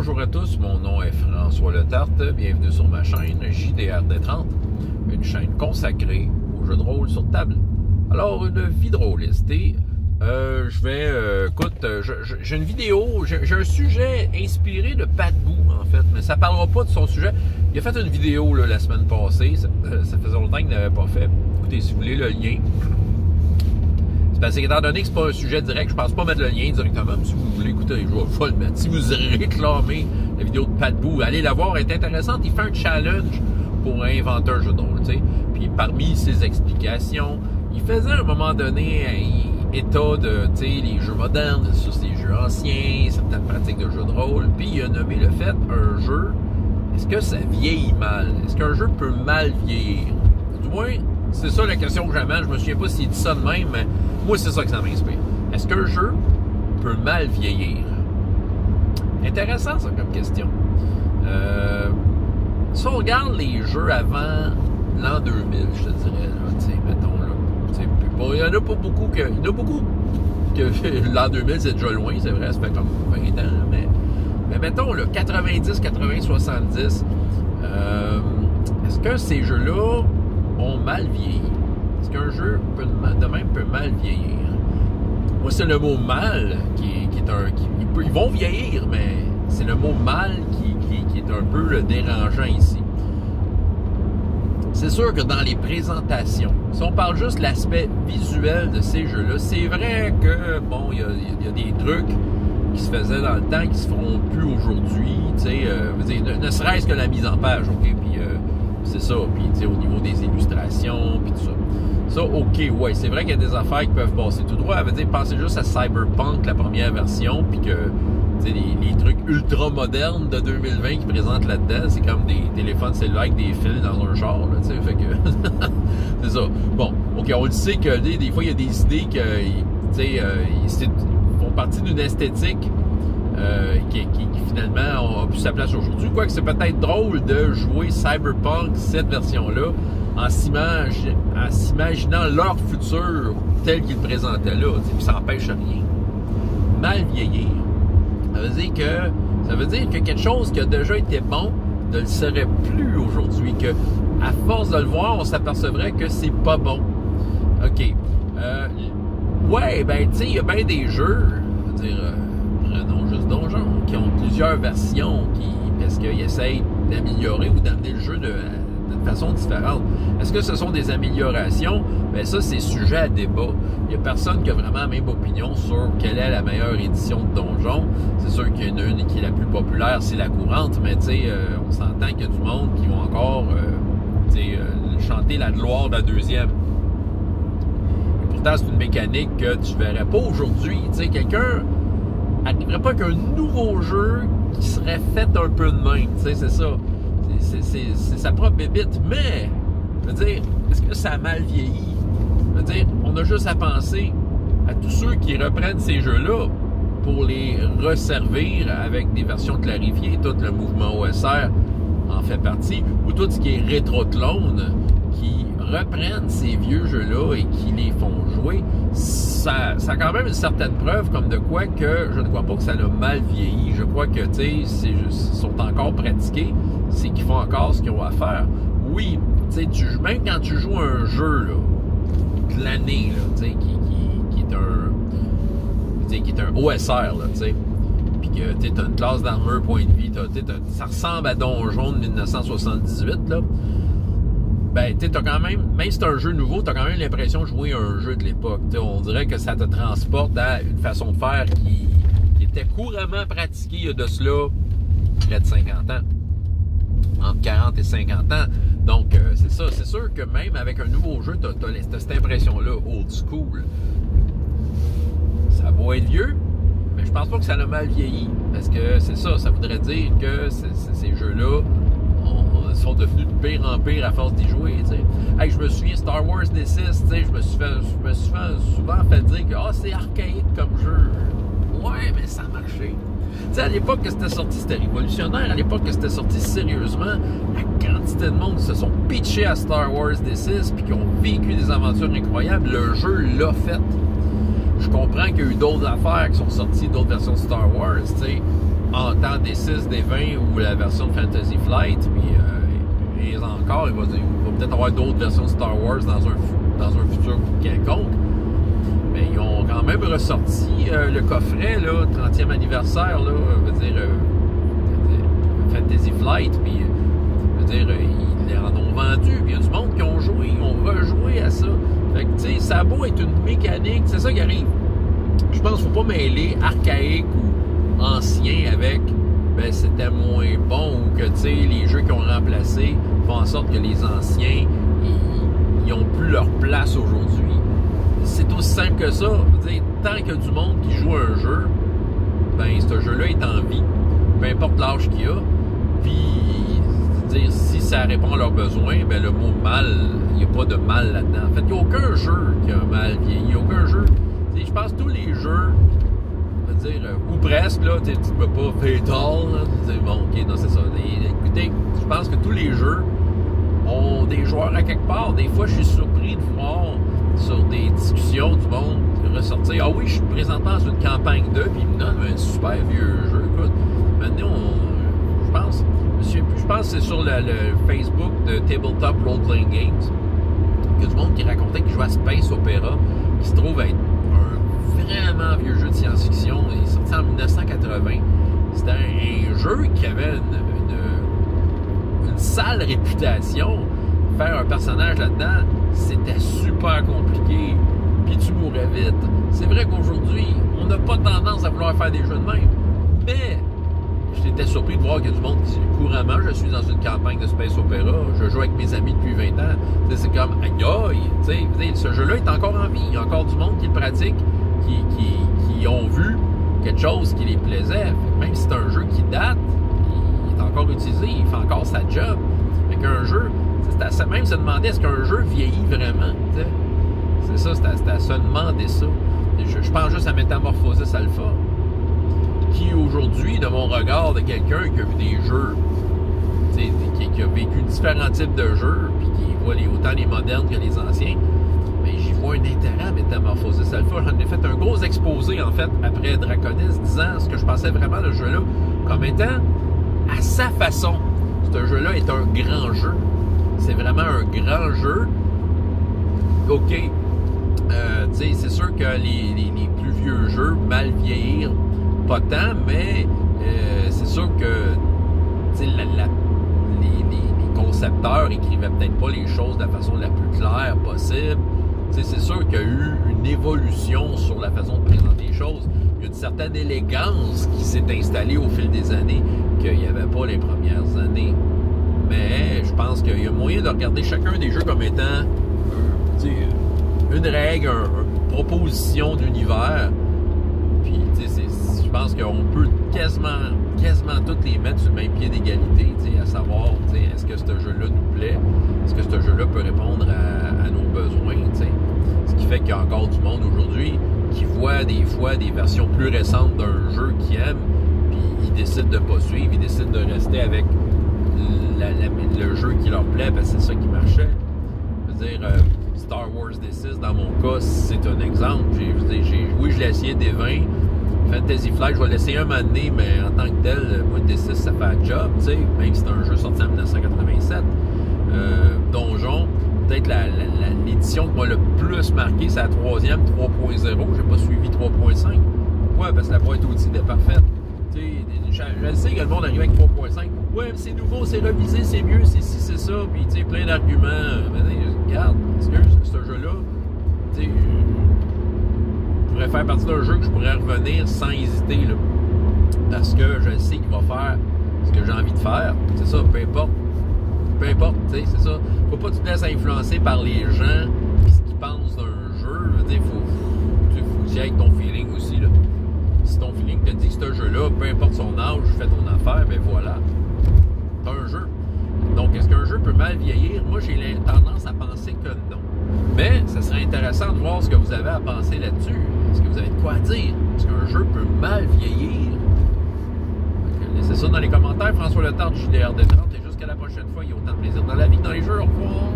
bonjour à tous, mon nom est François Letarte, bienvenue sur ma chaîne JDRD30, une chaîne consacrée aux jeux de rôle sur table. Alors, une vie drôliste, et écoute, j'ai une vidéo, j'ai un sujet inspiré de Pat Boo, en fait, mais ça parlera pas de son sujet. Il a fait une vidéo là, la semaine passée, ça faisait longtemps qu'il n'avait pas fait. Écoutez, si vous voulez le lien. Parce qu'étant donné que c'est pas un sujet direct, je pense pas mettre le lien directement, mais si vous voulez écouter, je vais le mettre. Si vous réclamez la vidéo de Pat Boo, allez la voir, elle est intéressante. Il fait un challenge pour inventer un jeu de rôle, tu sais. Puis parmi ses explications, il faisait à un moment donné un état de, tu sais, les jeux modernes versus les jeux anciens, certaines pratiques de jeux de rôle. Puis il a nommé le fait, un jeu, est-ce que ça vieillit mal? Est-ce qu'un jeu peut mal vieillir? Du moins, c'est ça la question que j'amène. Je me souviens pas s'il dit ça de même, mais moi, c'est ça que ça m'inspire. Est-ce qu'un jeu peut mal vieillir? Intéressant, ça, comme question. Si on regarde les jeux avant l'an 2000, je te dirais, tu sais, mettons, là, bon, il y en a pas beaucoup que... Il y en a beaucoup que l'an 2000, c'est déjà loin, c'est vrai, ça fait comme 20 ans, là, mais mettons, là, 90, 80, 70, est-ce que ces jeux-là ont mal vieilli? Est-ce qu'un jeu de même peut mal vieillir? Moi, c'est le mot mal qui est un... ils vont vieillir, mais c'est le mot mal qui est un peu dérangeant ici. C'est sûr que dans les présentations, si on parle juste de l'aspect visuel de ces jeux-là, c'est vrai que, bon, il y a des trucs qui se faisaient dans le temps qui se feront plus aujourd'hui, tu sais, ne serait-ce que la mise en page, OK, puis c'est ça, puis tu sais, au niveau des illustrations, puis tout ça. Ça, OK, ouais, c'est vrai qu'il y a des affaires qui peuvent passer tout droit. Ça veut dire, pensez juste à Cyberpunk, la première version, puis que, tu sais, les trucs ultra modernes de 2020 qui présentent là-dedans, c'est comme des téléphones cellulaires avec des fils dans un char, là, tu sais, fait que, c'est ça. Bon, OK, on le sait que des fois, il y a des idées que, tu sais, font partie d'une esthétique qui finalement a plus sa place aujourd'hui. Quoique c'est peut-être drôle de jouer Cyberpunk, cette version-là, en s'imaginant leur futur tel qu'ils le présentaient là, puis ça n'empêche rien. Mal vieillir. Ça veut dire que quelque chose qui a déjà été bon ne le serait plus aujourd'hui, que à force de le voir, on s'apercevrait que c'est pas bon. OK. Ouais, ben, tu sais, il y a bien des jeux, je veux dire, prenons juste Donjon, qui ont plusieurs versions, parce qu'ils essayent d'améliorer ou d'amener le jeu d'une façon différente. Est-ce que ce sont des améliorations? Bien, ça, c'est sujet à débat. Il n'y a personne qui a vraiment la même opinion sur quelle est la meilleure édition de Donjon. C'est sûr qu'il y en a une qui est la plus populaire, c'est la courante, mais tu sais, on s'entend qu'il y a du monde qui vont encore chanter la gloire de la deuxième. Et pourtant, c'est une mécanique que tu verrais pas aujourd'hui. Tu sais, quelqu'un n'arriverait pas qu'un nouveau jeu qui serait fait un peu de même. Tu sais, c'est ça. C'est sa propre bébite. Mais, je veux dire, est-ce que ça a mal vieilli? Je veux dire, on a juste à penser à tous ceux qui reprennent ces jeux-là pour les resservir avec des versions clarifiées. Tout le mouvement OSR en fait partie. Ou tout ce qui est rétro-clone qui reprennent ces vieux jeux-là et qui les font jouer. Ça a quand même une certaine preuve comme de quoi que je ne crois pas que ça a mal vieilli. Je crois que, tu sais, ils sont encore pratiqués. C'est qu'ils font encore ce qu'ils ont à faire. Oui, tu sais, même quand tu joues un jeu, là, de l'année, là, tu sais, qui est un OSR, là, tu sais, puis que, tu sais, t'as une classe d'armure, point de vie, ça ressemble à Donjon de 1978, là, ben, tu sais, t'as quand même si c'est un jeu nouveau, t'as quand même l'impression de jouer un jeu de l'époque. Tu sais, on dirait que ça te transporte à une façon de faire qui était couramment pratiquée il y a de cela près de 50 ans. Entre 40 et 50 ans. Donc, c'est ça. C'est sûr que même avec un nouveau jeu, t'as cette impression-là, old school. Ça va être vieux, mais je pense pas que ça a mal vieilli. Parce que c'est ça. Ça voudrait dire que ces jeux-là sont devenus de pire en pire à force d'y jouer. T'sais. Hey, je me souviens, Star Wars D6, je me suis souvent fait dire que c'est archaïque comme jeu. Ouais, mais ça a marché. Tu sais, à l'époque que c'était sorti, c'était révolutionnaire. À l'époque que c'était sorti sérieusement, la quantité de monde qui se sont pitchés à Star Wars D6 puis qui ont vécu des aventures incroyables, le jeu l'a fait. Je comprends qu'il y a eu d'autres affaires qui sont sorties, d'autres versions de Star Wars, tu sais, en en D6, D20 ou la version de Fantasy Flight, puis et encore, il va peut-être avoir d'autres versions de Star Wars dans un futur quelconque. Mais ils ont quand même ressorti le coffret, là, 30e anniversaire, là, Fantasy Flight, puis ils en ont vendu, puis il y a du monde qui ont joué, ils ont rejoué à ça. Fait que, tu sais, ça a beau être une mécanique, c'est ça qui arrive. Je pense qu'il ne faut pas mêler archaïque ou ancien avec c'était moins bon ou que, tu sais, les jeux qui ont remplacé font en sorte que les anciens, ils n'ont plus leur place aujourd'hui. C'est aussi simple que ça. Je veux dire, tant qu'il y a du monde qui joue un jeu, ce jeu-là est en vie, peu importe l'âge qu'il y a. Puis, si ça répond à leurs besoins, le mot mal, il n'y a pas de mal là-dedans. En fait, il n'y a aucun jeu qui a mal vieilli. Il n'y a aucun jeu. Je pense que tous les jeux, ou presque, là, tu ne peux pas Fatal. Bon, ok, non, c'est ça. Écoutez, je pense que tous les jeux ont des joueurs à quelque part. Des fois, je suis surpris de voir sur des discussions du monde ressortir. Ah oui, je suis présentement dans une campagne 2, puis ils me donnent un super vieux jeu. Écoute, maintenant, je pense que c'est sur le Facebook de Tabletop Role Playing Games qu'il y a du monde qui racontait qu'il jouait à Space Opera, qui se trouve être un vraiment vieux jeu de science-fiction. Il est sorti en 1980. C'était un jeu qui avait une sale réputation. Faire un personnage là-dedans, c'était super compliqué, puis tu mourrais vite. C'est vrai qu'aujourd'hui, on n'a pas tendance à vouloir faire des jeux de même, mais j'étais surpris de voir qu'il y a du monde qui, couramment, je suis dans une campagne de Space Opera, je joue avec mes amis depuis 20 ans, c'est comme, aïe, ce jeu-là est encore en vie, il y a encore du monde qui le pratique, qui ont vu quelque chose qui les plaisait, même si c'est un jeu qui date, il est encore utilisé, il fait encore sa job, avec un jeu, c'est même se demander est-ce qu'un jeu vieillit vraiment, t'sais? C'est ça, c'était à se demander ça. Je pense juste à Metamorphosis Alpha, qui aujourd'hui, de mon regard de quelqu'un qui a vu des jeux, qui a vécu différents types de jeux, puis qui voit autant les modernes que les anciens, mais j'y vois un intérêt à Metamorphosis Alpha. J'en ai fait un gros exposé, en fait, après Draconis, disant ce que je pensais vraiment de ce jeu-là, comme étant, à sa façon, ce jeu-là est un grand jeu. C'est vraiment un grand jeu. OK. C'est sûr que les plus vieux jeux, mal vieillir, pas tant, mais c'est sûr que les concepteurs écrivaient peut-être pas les choses de la façon la plus claire possible. C'est sûr qu'il y a eu une évolution sur la façon de présenter les choses. Il y a une certaine élégance qui s'est installée au fil des années qu'il n'y avait pas les premières années. Mais je pense qu'il y a moyen de regarder chacun des jeux comme étant une règle, une proposition d'univers. Puis, je pense qu'on peut quasiment toutes les mettre sur le même pied d'égalité, à savoir, est-ce que ce jeu-là nous plaît? Est-ce que ce jeu-là peut répondre à nos besoins? Ce qui fait qu'il y a encore du monde aujourd'hui qui voit des fois des versions plus récentes d'un jeu qu'ils aiment, puis ils décident de ne pas suivre, ils décident de rester avec le jeu qui leur plaît, parce que c'est ça qui marchait. Je veux dire, Star Wars D6, dans mon cas, c'est un exemple. Oui, je l'ai essayé D20. Fantasy Flight, je vais l'essayer un moment donné, mais en tant que tel, moi, D6, ça fait un job, même si c'est un jeu sorti en 1987. Donjon, peut-être l'édition qui m'a le plus marqué, c'est la 3e, 3.0. J'ai pas suivi 3.5. Pourquoi? Parce que la boîte outils était parfaite. Je sais que le monde arrive avec 3.5. Ouais, mais c'est nouveau, c'est revisé, c'est mieux, c'est ci, c'est ça. Puis, plein d'arguments. Regarde, excuse, ce jeu-là, je pourrais faire partie d'un jeu que je pourrais revenir sans hésiter, là. Parce que je sais qu'il va faire ce que j'ai envie de faire. C'est ça, peu importe. Peu importe, c'est ça. Faut pas que tu te laisses influencer par les gens et ce qu'ils pensent d'un jeu. Je veux dire, faut que tu ailles avec ton feeling aussi, là. Si ton feeling te dit que ce jeu-là, peu importe son âge, fais ton affaire, ben voilà. C'est un jeu. Donc, est-ce qu'un jeu peut mal vieillir? Moi, j'ai tendance à penser que non. Mais, ça serait intéressant de voir ce que vous avez à penser là-dessus. Est-ce que vous avez de quoi dire? Est-ce qu'un jeu peut mal vieillir? Donc, laissez ça dans les commentaires. François Letarte, JDR30. Et jusqu'à la prochaine fois, il y a autant de plaisir dans la vie que dans les jeux. Au revoir!